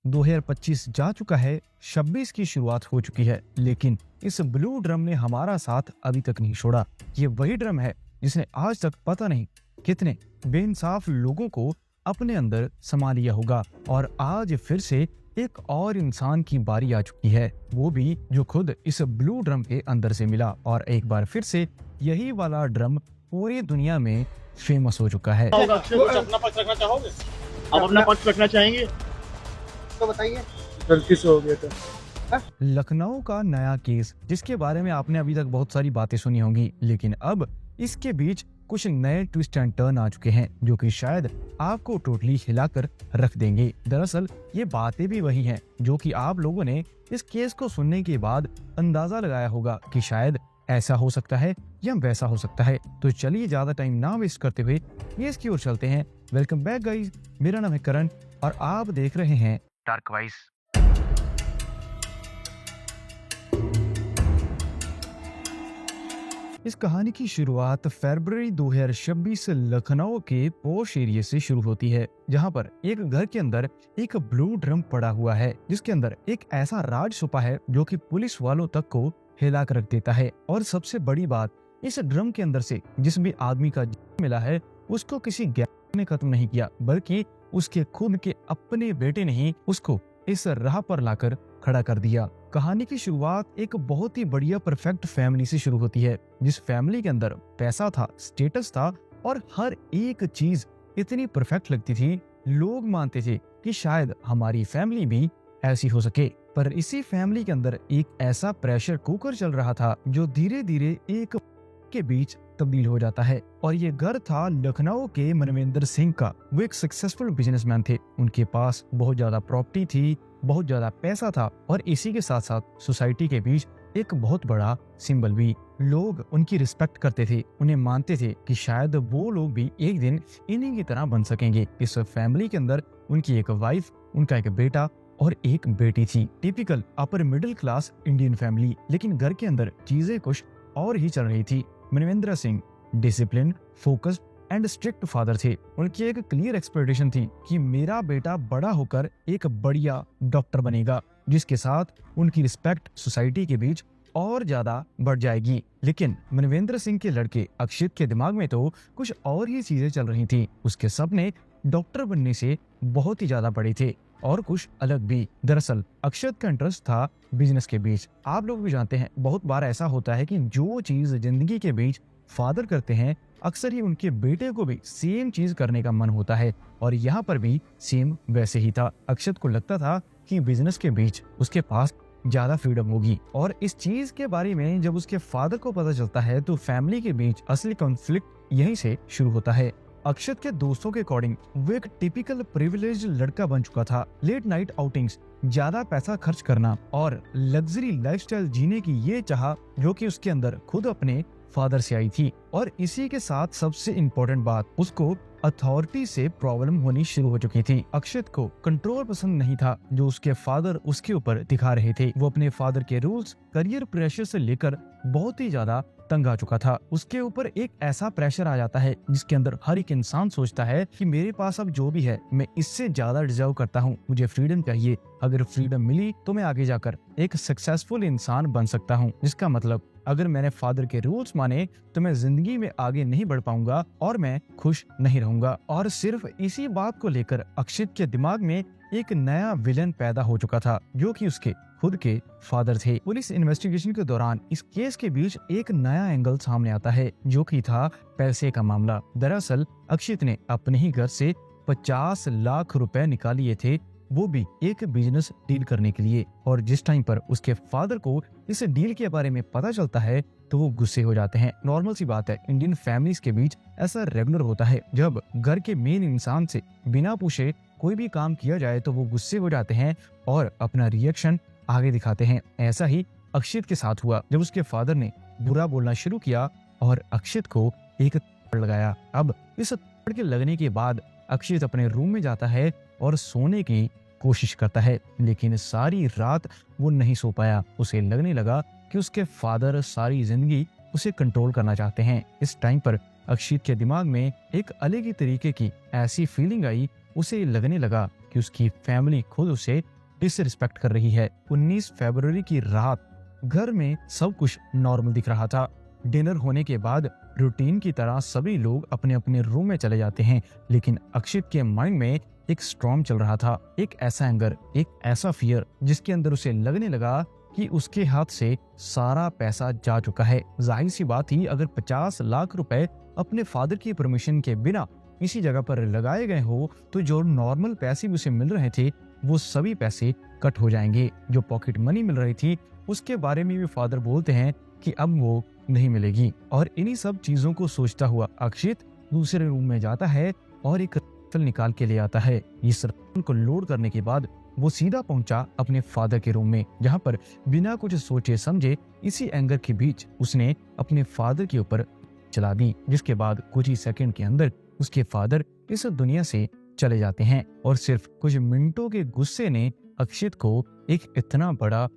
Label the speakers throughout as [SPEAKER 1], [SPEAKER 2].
[SPEAKER 1] 2025 जा चुका है, 26 की शुरुआत हो चुकी है, लेकिन इस ब्लू ड्रम ने हमारा साथ अभी तक नहीं छोड़ा। ये वही ड्रम है जिसने आज तक पता नहीं कितने बेइंसाफ लोगों को अपने अंदर समा लिया होगा, और आज फिर से एक और इंसान की बारी आ चुकी है, वो भी जो खुद इस ब्लू ड्रम के अंदर से मिला, और एक बार फिर से यही वाला ड्रम पूरी दुनिया में फेमस हो चुका है।
[SPEAKER 2] अक्षय, कुछ अपना पक्ष रखना चाहोगे? आप अपना पक्ष रखना चाहेंगे
[SPEAKER 3] तो बताइए।
[SPEAKER 2] गलती से हो गया था।
[SPEAKER 1] लखनऊ का नया केस, जिसके बारे में आपने अभी तक बहुत सारी बातें सुनी होंगी, लेकिन अब इसके बीच कुछ नए ट्विस्ट एंड टर्न आ चुके हैं जो कि शायद आपको टोटली हिलाकर रख देंगे। दरअसल ये बातें भी वही हैं जो कि आप लोगों ने इस केस को सुनने के बाद अंदाजा लगाया होगा कि शायद ऐसा हो सकता है या वैसा हो सकता है। तो चलिए ज्यादा टाइम ना वेस्ट करते हुए केस की ओर चलते हैं। वेलकम बैक गाइस, मेरा नाम है करण और आप देख रहे हैं डार्क वाइज। इस कहानी की शुरुआत फरवरी 2026 लखनऊ के पोश एरिया से शुरू होती है, जहां पर एक घर के अंदर एक ब्लू ड्रम पड़ा हुआ है, जिसके अंदर एक ऐसा राज छुपा है जो कि पुलिस वालों तक को हिला कर रख देता है। और सबसे बड़ी बात, इस ड्रम के अंदर से जिस भी आदमी का जीवन मिला है उसको किसी गैंग ने खत्म नहीं किया, बल्कि उसके खुद के अपने बेटे ने ही उसको इस राह पर लाकर खड़ा कर दिया। कहानी की शुरुआत एक बहुत ही बढ़िया परफेक्ट फैमिली से शुरू होती है, जिस फैमिली के अंदर पैसा था, स्टेटस था और हर एक चीज इतनी परफेक्ट लगती थी, लोग मानते थे कि शायद हमारी फैमिली भी ऐसी हो सके। पर इसी फैमिली के अंदर एक ऐसा प्रेशर कुकर चल रहा था जो धीरे धीरे एक के बीच तब्दील हो जाता है। और ये घर था लखनऊ के मनविंदर सिंह का। वो एक सक्सेसफुल बिजनेसमैन थे, उनके पास बहुत ज्यादा प्रॉपर्टी थी, बहुत ज्यादा पैसा था, और इसी के साथ साथ सोसाइटी के बीच एक बहुत बड़ा सिंबल भी। लोग उनकी रिस्पेक्ट करते थे, उन्हें मानते थे कि शायद वो लोग भी एक दिन इन्हीं की तरह बन सकेंगे। इस फैमिली के अंदर उनकी एक वाइफ, उनका एक बेटा और एक बेटी थी। Typical upper middle class Indian family. लेकिन घर के अंदर चीजें कुछ और ही चल रही थी। Manvinder Singh discipline, focused and strict father थे। उनकी एक क्लियर एक्सपेक्टेशन थी कि मेरा बेटा बड़ा होकर एक बढ़िया डॉक्टर बनेगा, जिसके साथ उनकी रिस्पेक्ट सोसाइटी के बीच और ज्यादा बढ़ जाएगी। लेकिन मनविंदर सिंह के लड़के अक्षित के दिमाग में तो कुछ और ही चीजें चल रही थी। उसके सपने डॉक्टर बनने से बहुत ही ज्यादा बड़े थे और कुछ अलग भी। दरअसल अक्षत का इंटरेस्ट था बिजनेस के बीच। आप लोग भी जानते हैं, बहुत बार ऐसा होता है कि जो चीज जिंदगी के बीच फादर करते हैं, अक्सर ही उनके बेटे को भी सेम चीज करने का मन होता है, और यहाँ पर भी सेम वैसे ही था। अक्षत को लगता था कि बिजनेस के बीच उसके पास ज्यादा फ्रीडम होगी, और इस चीज के बारे में जब उसके फादर को पता चलता है तो फैमिली के बीच असली कॉन्फ्लिक्ट यहीं से शुरू होता है। अक्षत के दोस्तों के अकॉर्डिंग वो एक टिपिकल प्रिविलेज लड़का बन चुका था। लेट नाइट आउटिंग्स, ज्यादा पैसा खर्च करना और लग्जरी लाइफस्टाइल जीने की ये चाह जो कि उसके अंदर खुद अपने फादर से आई थी। और इसी के साथ सबसे इम्पोर्टेंट बात, उसको अथॉरिटी से प्रॉब्लम होनी शुरू हो चुकी थी। अक्षत को कंट्रोल पसंद नहीं था जो उसके फादर उसके ऊपर दिखा रहे थे। वो अपने फादर के रूल्स, करियर प्रेशर से लेकर बहुत ही ज्यादा तंग आ चुका था। उसके ऊपर एक ऐसा प्रेशर आ जाता है जिसके अंदर हर एक इंसान सोचता है कि मेरे पास अब जो भी है मैं इससे ज्यादा डिजर्व करता हूँ, मुझे फ्रीडम चाहिए। अगर फ्रीडम मिली तो मैं आगे जाकर एक सक्सेसफुल इंसान बन सकता हूँ। जिसका मतलब अगर मैंने फादर के रूल्स माने तो मैं जिंदगी में आगे नहीं बढ़ पाऊंगा और मैं खुश नहीं रहूंगा। और सिर्फ इसी बात को लेकर अक्षित के दिमाग में एक नया विलन पैदा हो चुका था जो कि उसके खुद के फादर थे। पुलिस इन्वेस्टिगेशन के दौरान इस केस के बीच एक नया एंगल सामने आता है जो कि था पैसे का मामला। दरअसल अक्षित ने अपने ही घर से 50 लाख रुपए निकाल लिए थे, वो भी एक बिजनेस डील करने के लिए। और जिस टाइम पर उसके फादर को इस डील के बारे में पता चलता है तो वो गुस्से हो जाते हैं। नॉर्मल सी बात है, इंडियन फैमिलीज के बीच ऐसा रेगुलर होता है, जब घर के मेन इंसान से बिना पूछे कोई भी काम किया जाए तो वो गुस्से हो जाते हैं और अपना रिएक्शन आगे दिखाते हैं। ऐसा ही अक्षित के साथ हुआ जब उसके फादर ने बुरा बोलना शुरू किया और अक्षित को एक थप्पड़ लगाया। अब इस थप्पड़ के लगने के बाद अक्षित अपने रूम में जाता है और सोने की कोशिश करता है, लेकिन सारी रात वो नहीं सो पाया। उसे लगने लगा कि उसके फादर सारी जिंदगी उसे कंट्रोल करना चाहते हैं। इस टाइम पर अक्षित के दिमाग में एक अलग ही तरीके की ऐसी फीलिंग आई, उसे लगने लगा कि उसकी फैमिली खुद उसे डिसरिस्पेक्ट कर रही है। 19 फरवरी की रात घर में सब कुछ नॉर्मल दिख रहा था। डिनर होने के बाद रूटीन की तरह सभी लोग अपने अपने रूम में चले जाते हैं, लेकिन अक्षित के माइंड में एक स्टॉर्म चल रहा था। एक ऐसा एंगर, एक ऐसा फियर जिसके अंदर उसे लगने लगा कि उसके हाथ से सारा पैसा जा चुका है। जाहिर सी बात ही, अगर 50 लाख रुपए अपने फादर की परमिशन के बिना इसी जगह पर लगाए गए हो तो जो नॉर्मल पैसे भी उसे मिल रहे थे वो सभी पैसे कट हो जाएंगे। जो पॉकेट मनी मिल रही थी उसके बारे में भी फादर बोलते हैं कि अब वो नहीं मिलेगी। और इन्हीं सब चीजों को सोचता हुआ अक्षित दूसरे रूम में जाता है और एक राइफल निकाल के ले आता है। इस राइफल को लोड करने के बाद वो सीधा पहुंचा अपने फादर के रूम में, जहां पर बिना कुछ सोचे समझे इसी एंगर के बीच उसने अपने फादर के ऊपर चला दी, जिसके बाद कुछ ही सेकंड के अंदर उसके फादर इस दुनिया से चले जाते हैं। और सिर्फ कुछ मिनटों के गुस्से ने अक्षित को एक इतना बड़ा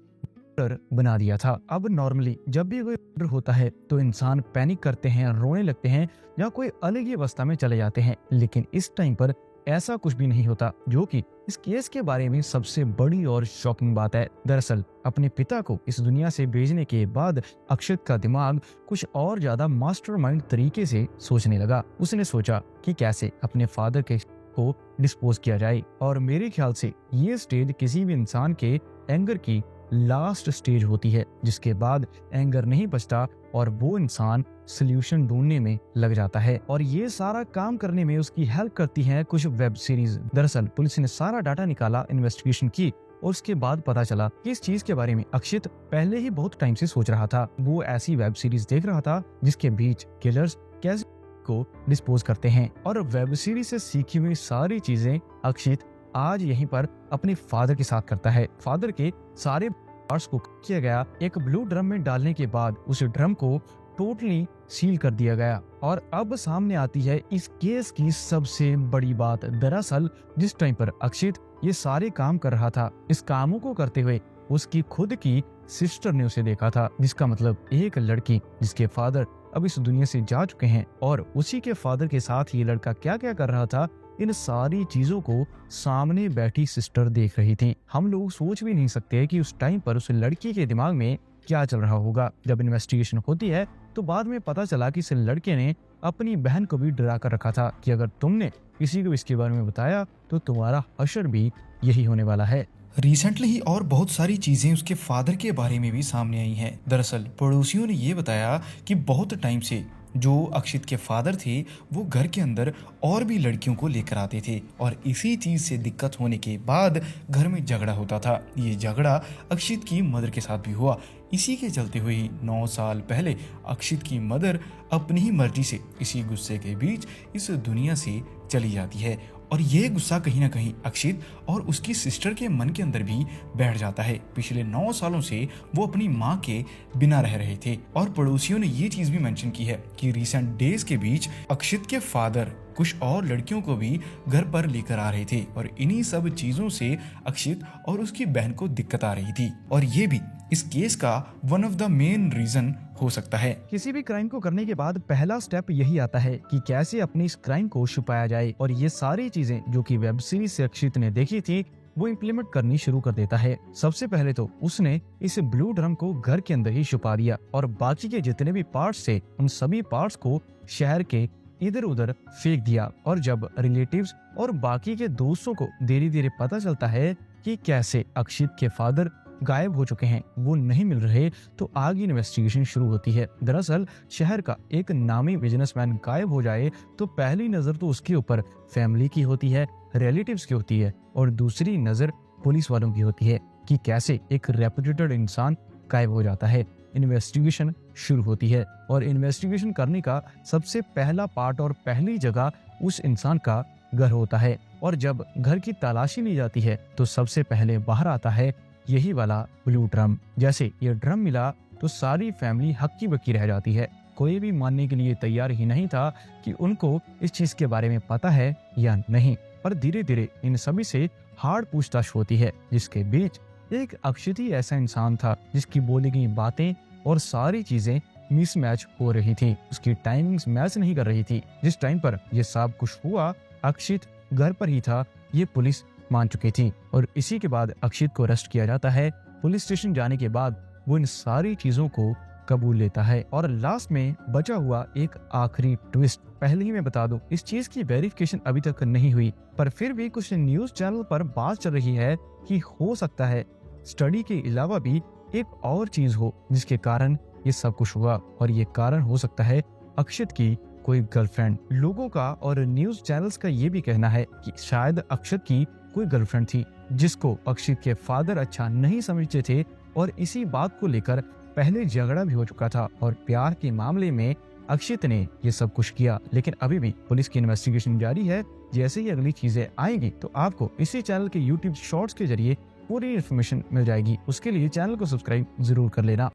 [SPEAKER 1] बना दिया था। अब नॉर्मली जब भी कोई मर्डर होता है तो इंसान पैनिक करते हैं, रोने लगते हैं या कोई अलग ही अवस्था में चले जाते हैं, लेकिन इस टाइम पर ऐसा कुछ भी नहीं होता, जो कि इस केस के बारे में सबसे बड़ी और शॉकिंग बात है। दरअसल अपने पिता को इस दुनिया से भेजने के बाद अक्षित का दिमाग कुछ और ज्यादा मास्टरमाइंड तरीके से सोचने लगा। उसने सोचा कि कैसे अपने फादर के को डिस्पोज किया जाए, और मेरे ख्याल से ये स्टेज किसी भी इंसान के एंगर की लास्ट स्टेज होती है, जिसके बाद एंगर नहीं बचता और वो इंसान सोल्यूशन ढूंढने में लग जाता है। और ये सारा काम करने में उसकी हेल्प करती है कुछ वेब सीरीज। दरअसल पुलिस ने सारा डाटा निकाला, इन्वेस्टिगेशन की, और उसके बाद पता चला कि इस चीज के बारे में अक्षित पहले ही बहुत टाइम से सोच रहा था। वो ऐसी वेब सीरीज देख रहा था जिसके बीच किलर्स कैसे को डिस्पोज करते हैं, और वेब सीरीज से सीखी हुई सारी चीजें अक्षित आज यहीं पर अपने फादर के साथ करता है। फादर के सारे पार्ट्स को किया गया, एक ब्लू ड्रम में डालने के बाद उस ड्रम को टोटली सील कर दिया गया। और अब सामने आती है इस केस की सबसे बड़ी बात। दरअसल जिस टाइम पर अक्षित ये सारे काम कर रहा था, इस कामों को करते हुए उसकी खुद की सिस्टर ने उसे देखा था, जिसका मतलब एक लड़की जिसके फादर अब इस दुनिया से जा चुके हैं, और उसी के फादर के साथ ये लड़का क्या क्या कर रहा था, इन सारी चीजों को सामने बैठी सिस्टर देख रही थी। हम लोग सोच भी नहीं सकते कि उस टाइम पर उस लड़की के दिमाग में क्या चल रहा होगा। जब इन्वेस्टिगेशन होती है तो बाद में पता चला कि इस लड़के ने अपनी बहन को भी डरा कर रखा था कि अगर तुमने किसी को इसके बारे में बताया तो तुम्हारा हशर भी यही होने वाला है।
[SPEAKER 4] रिसेंटली ही और बहुत सारी चीजें उसके फादर के बारे में भी सामने आई हैं। दरअसल पड़ोसियों ने ये बताया कि बहुत टाइम से जो अक्षित के फादर थे वो घर के अंदर और भी लड़कियों को लेकर आते थे, और इसी चीज से दिक्कत होने के बाद घर में झगड़ा होता था। ये झगड़ा अक्षित की मदर के साथ भी हुआ। इसी के चलते हुए 9 साल पहले अक्षित की मदर अपनी ही मर्जी से इसी गुस्से के बीच इस दुनिया से चली जाती है, और ये गुस्सा कहीं ना कहीं अक्षित और उसकी सिस्टर के मन के अंदर भी बैठ जाता है। पिछले 9 सालों से वो अपनी माँ के बिना रह रहे थे, और पड़ोसियों ने ये चीज भी मेंशन की है कि रिसेंट डेज के बीच अक्षित के फादर कुछ और लड़कियों को भी घर पर लेकर आ रहे थे, और इन्हीं सब चीजों से अक्षित और उसकी बहन को दिक्कत आ रही थी, और ये भी इस केस का one of the main reason हो सकता है।
[SPEAKER 1] किसी भी क्राइम को करने के बाद पहला स्टेप यही आता है कि कैसे अपनी इस क्राइम को छुपाया जाए, और ये सारी चीजें जो कि वेब सीरीज से अक्षित ने देखी थी वो इम्प्लीमेंट करनी शुरू कर देता है। सबसे पहले तो उसने इस ब्लू ड्रम को घर के अंदर ही छुपा दिया, और बाकी के जितने भी पार्ट्स थे उन सभी पार्ट्स को शहर के इधर उधर फेंक दिया। और जब रिलेटिव्स और बाकी के दोस्तों को धीरे धीरे पता चलता है कि कैसे अक्षित के फादर गायब हो चुके हैं, वो नहीं मिल रहे, तो आगे इन्वेस्टिगेशन शुरू होती है। दरअसल शहर का एक नामी बिजनेसमैन गायब हो जाए तो पहली नजर तो उसके ऊपर फैमिली की होती है, रिलेटिव्स की होती है, और दूसरी नजर पुलिस वालों की होती है कि कैसे एक रेपुटेड इंसान गायब हो जाता है। इन्वेस्टिगेशन शुरू होती है, और इन्वेस्टिगेशन करने का सबसे पहला पार्ट और पहली जगह उस इंसान का घर होता है। और जब घर की तलाशी ली जाती है तो सबसे पहले बाहर आता है यही वाला ब्लू ड्रम। जैसे ये ड्रम मिला तो सारी फैमिली हक्की बक्की रह जाती है। कोई भी मानने के लिए तैयार ही नहीं था कि उनको इस चीज के बारे में पता है या नहीं। पर धीरे धीरे इन सभी से हार्ड पूछताछ होती है, जिसके बीच एक अक्षित ही ऐसा इंसान था जिसकी बोली गई बातें और सारी चीजें मिसमैच हो रही थी, उसकी टाइमिंग्स मैच नहीं कर रही थी। जिस टाइम पर ये सब कुछ हुआ अक्षित घर पर ही था, ये पुलिस मान चुकी थी और इसी के बाद अक्षित को अरेस्ट किया जाता है। पुलिस स्टेशन जाने के बाद वो इन सारी चीजों को कबूल लेता है और लास्ट में बचा हुआ एक आखिरी ट्विस्ट पहले ही मैं बता दूं, इस चीज की वेरिफिकेशन अभी तक नहीं हुई, पर फिर भी कुछ न्यूज चैनल पर बात चल रही है कि हो सकता है स्टडी के अलावा भी एक और चीज हो जिसके कारण ये सब कुछ हुआ, और ये कारण हो सकता है अक्षित की कोई गर्लफ्रेंड। लोगों का और न्यूज चैनल्स का ये भी कहना है कि शायद अक्षित की कोई गर्लफ्रेंड थी जिसको अक्षित के फादर अच्छा नहीं समझते थे और इसी बात को लेकर पहले झगड़ा भी हो चुका था और प्यार के मामले में अक्षित ने ये सब कुछ किया। लेकिन अभी भी पुलिस की इन्वेस्टिगेशन जारी है। जैसे ही अगली चीजें आएंगी तो आपको इसी चैनल के YouTube शॉर्ट्स के जरिए पूरी इन्फॉर्मेशन मिल जाएगी। उसके लिए चैनल को सब्सक्राइब जरूर कर लेना।